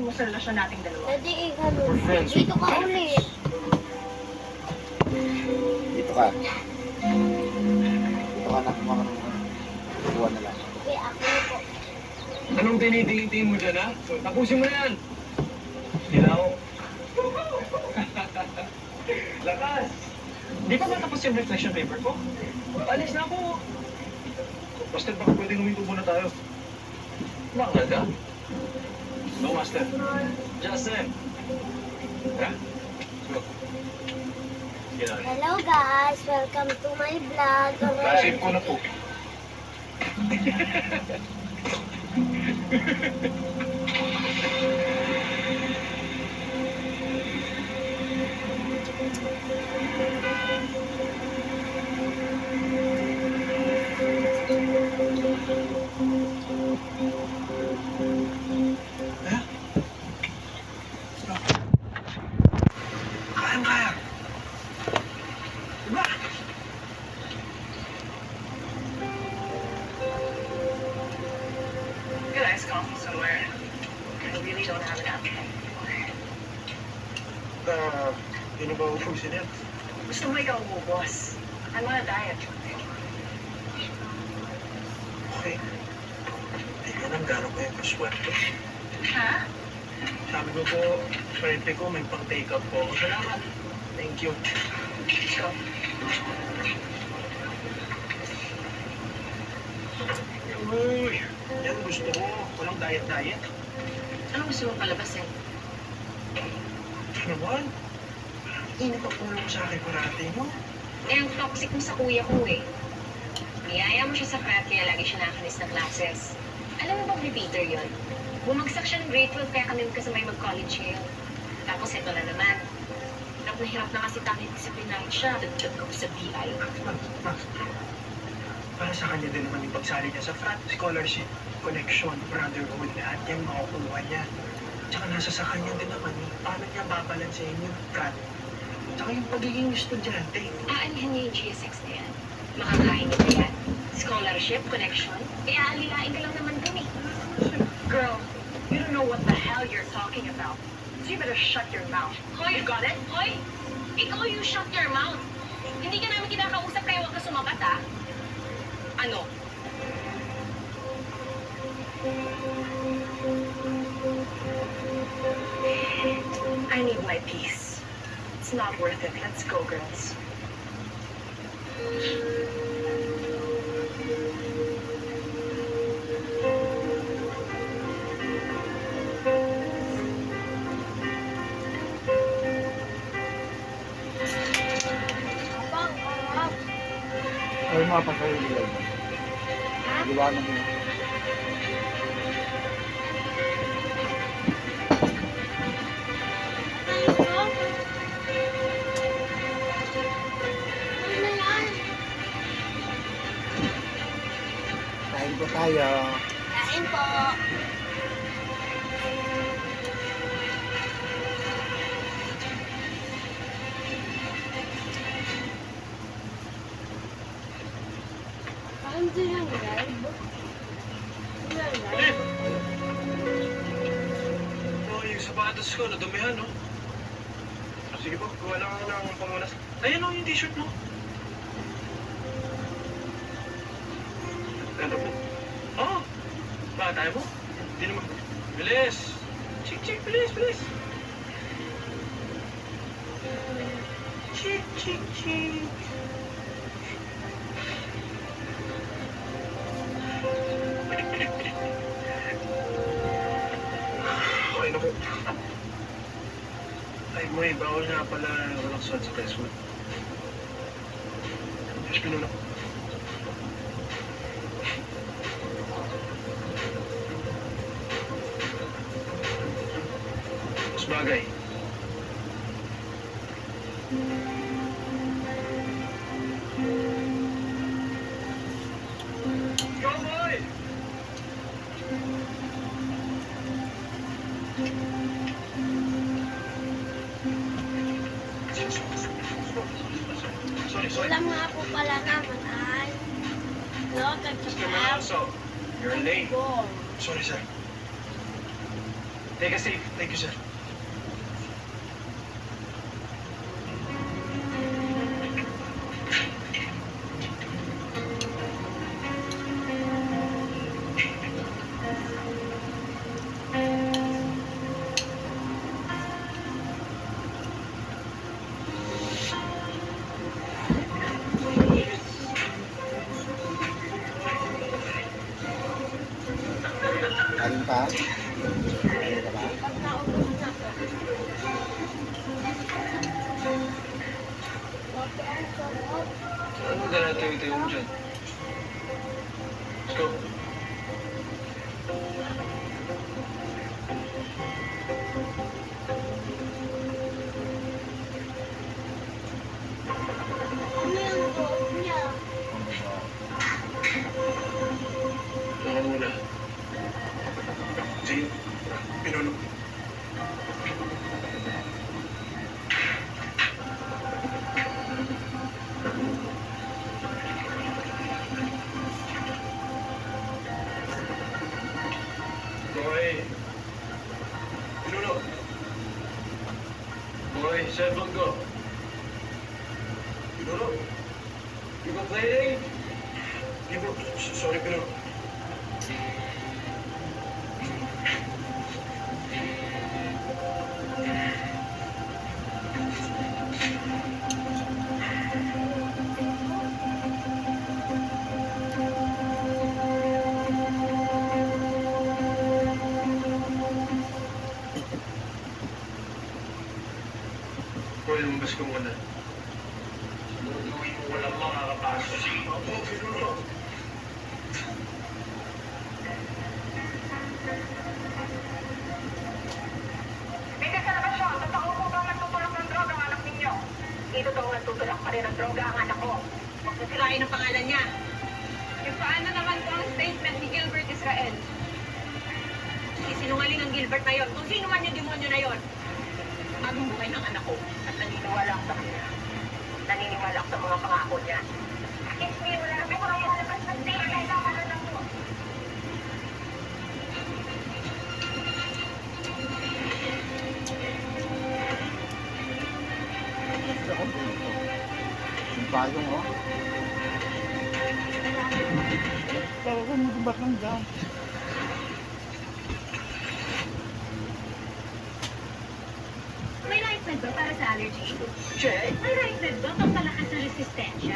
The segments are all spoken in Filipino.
mo sa relasyon nating dalawa? Pwede dito ka ulit. Dito ka. Dito ka na. Kuha na lang. Okay, ako na po. Anong tinitingin mo dyan, ha? Tapusin mo na yan! Ginaw. Lakas! Di pa ba tapos yung reflection paper ko? Alis na ako! Master, baka pwedeng huminto muna tayo. Bakit ka? No, Master. Justin! Tara. Go. Ginaw. Hello guys, welcome to my vlog. Save ko na po. Kaya. Diba? Get iced coffee somewhere. I really don't have an appetite. Yun ba ubusin yan? Gusto mo ikaw umubos? I'm on a diet. Okay. Tingnan ang gano'n ko yung paswerte. Ha? Sabi ko po, swerte ko, may pang-take up po. Salamat. Thank you. Go. Uy, yan gusto ko. Walang diet-diet. Anong gusto mong palabasin? Ano ba? Hindi napapulong mo sa akin parati, no? Eh, ang toxic mo sa kuya ko eh. Niyaya mo siya sa frat kaya lagi siya nakalis na classes. Alam mo ba, repeater yun? Bumagsak siya ng grade 12 kaya kami magkasamay mag-college ngayon. Tapos ito na naman. Hirap na kasi takit disiplinary siya. Dagdag ko sa BI. Para sa kanya din naman yung pagsali niya sa frat, scholarship, connection, brotherhood, lahat yan makukuha niya. Tsaka nasa sa kanya din naman paano niya babalansehin yung frat. Tsaka yung pagiging estudyante. Aalihan niya yung GSX na yan. Makakain niya ba yan? Scholarship, connection? Eh, aalilain ka lang naman dun eh. Girl, you don't know what the hell you're talking about. So you better shut your mouth. Hoy, you got it? Hoy, ikaw you shut your mouth. Hindi ka namin kinakausap kaya huwag ka sumabat, ha? Ano? I need my peace. It's not worth it. Let's go, girls. Abang, harap. Ay, mga pasahiligan. Ha? Iwanan mo. Ano na yan? Kain po tayo. Kain po. Ano din yung live? Ano yung live? Oh, yung sapatos ko, nadumihan, no? Sige po, gawa lang ako ng pamunas. Ayan o, yung t-shirt mo. Ganda po. Oo. Ba, tayo mo? Hindi naman. Bilis! Chik, bilis, bilis! Chik. Okay na po. Ay, may bawal nga pala walang suot sa Facebook. Mas pinuna ko. Mas bagay. Go, boy! Sorry. Ulam nga po pala naman ay local Mr. ketchup. Manalso, you're late. Bong. Sorry, sir. Take a seat. Thank you, sir. Kanin pa? Kanin ka ba? Pag naubos na to. Bakit ang sarap? Ano ka na tayo mo dyan? Let's go. Ano yung loob niya? Mga muna. Jean, pinuno. Boy. Pinuno. Boy, cellphone ko. Pinuno. You complaining? Sorry, Pinuno. Boy, lumabas ka muna. Gawin mo walang makakapasok. Ako, Pinuno. Bigas na naman siya. Totoo po bang nagtutulak ng droga ang anak ninyo? Dito daw nagtutulak pa rin ng droga ang anak ko. Huwag nasirain ang pangalan niya. Yung paano naman po ang statement ni Gilbert Israel? Sinungaling ang Gilbert na yon. Kung sino man yung demonyo na yon. Anong buhay ng anak ko? At naniniwala ako sa kanya. Naniniwala ako sa mga pangako niya. It's me, wala kami ko yung labas ng statement. Kailangan lang po. Gusto ko dito. Yung payong, oh. Talaga magubak ng jam. May right med ba para sa allergy? Check. May right med ba pampalakas ng resistensya?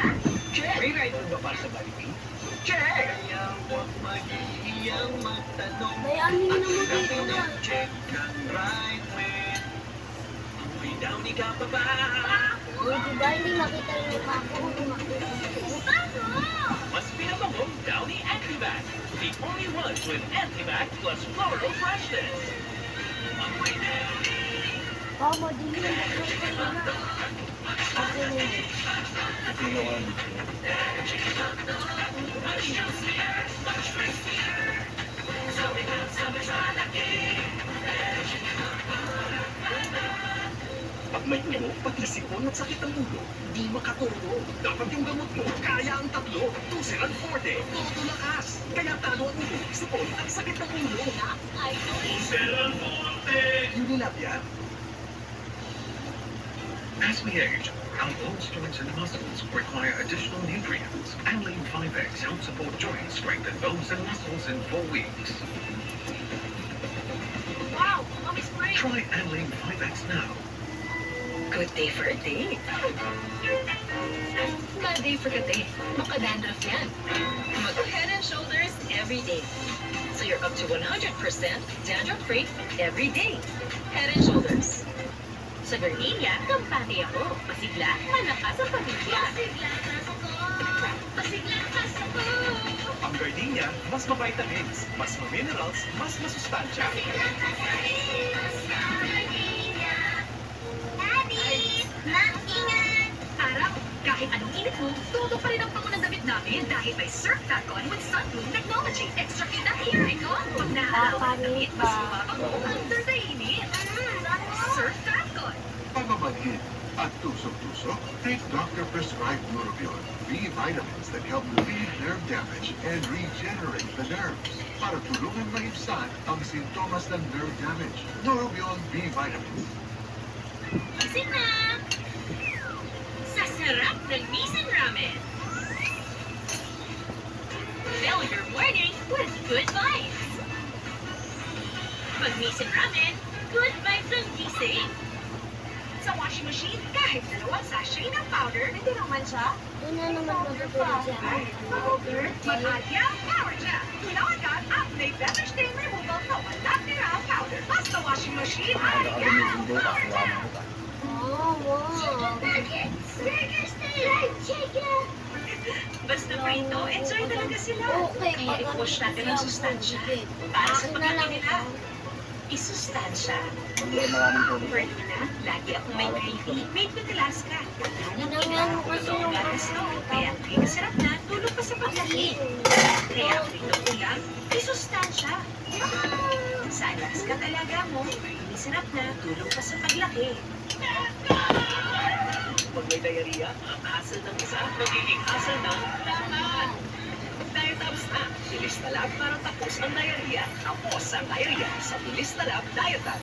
Check. May right ba para sa Jollibee? Check. Kaya huwag mag-iiyang magtanong. Bayanin mo naman dito na. Check ang right man. Amoy downy ka pa ba? Uy, diba hindi makita yung mukha ko kung makita mo? Must be a Mambo Downy Antivac. The only ones with Antivac plus floral freshness. Oh, madilim. Bakit na? Okay na yun. Sino ka dito? Pag may ulo, pati sipon at sakit ng ulo, di makatulog. Dapat yung gamot mo, kaya ang tatlo. Tusiran Forte, todo lakas. Kaya talo ang ulo, sipon at sakit ng ulo. Tusiran Forte! Unilab yan. As we age, our bones, joints, and muscles require additional nutrients. Amylin 5X helps support joint strength in bones and muscles in 4 weeks. Wow! Mami spray! Try Amylin 5X now. Good day for a date. Bad day for a date. Makadandruff yan. Mag-head and shoulders every day. So you're up to 100% dandruff-free every day. Head and shoulders. Sa Gardenia, kampante ako. Pasigla, malakas sa pamilya. Pasigla ka sa ko. Ang Gardenia, mas ma-vitamins, mas ma-minerals, mas masustansya. Daddy! Nak, ingat! Araw, kahit anong init mo, todo pa rin ang pango ng damit namin dahil may Surf Facon with Sunbloom Technology. Extra cute ang hair icon. Pag nahalaw ang damit, mas sumabango under the init. Surf Facon. Pagmamaghin at tusok-tusok, Take doctor-prescribed Neurobion, B vitamins that help relieve nerve damage and regenerate the nerves para tulungan maibsan ang sintomas ng nerve damage. Neurobion B vitamins. Gising na! Sa sarap ng Nissan Ramen! Fill your morning with good vibes! Pag Nissan Ramen, good vibes ang gising! Sa washing machine, kahit dalawang sachet ng powder, hindi naman siya. Doon na naman matutulog siya. Powder, Mahadya, Power Jam. Tulaw agad at may better stain removal na walang tira ang powder. Basta washing machine, Maaga ka Mahadya, gumising doon kasi Power wala Jam. mo ka. Oh, wow. Burgers na live chicken! Basta prito, enjoy talaga sila. Okay, Kaya i-push natin ang sustansya. Para sa Akin na lang pagkain nila. ito. Isustansya. Hindi maraming tubig. Ferdina, lagi akong may gravy. Made with Alaska. Ginangan mo kasi yung gatas no, kaya pinasarap na, tulog pa sa paglaki. Kaya prito ulam, isustansya. Sa Alaska talaga mo, pinasarap na, tulog pa sa paglaki. Pag may diarrhea, ang hassle ng isa, magiging hassle ng lahat. Diet Abs na. Bilis na lang para tapos ang diarrhea. Tapos ang diarrhea sa Bilis na lang Diet Abs.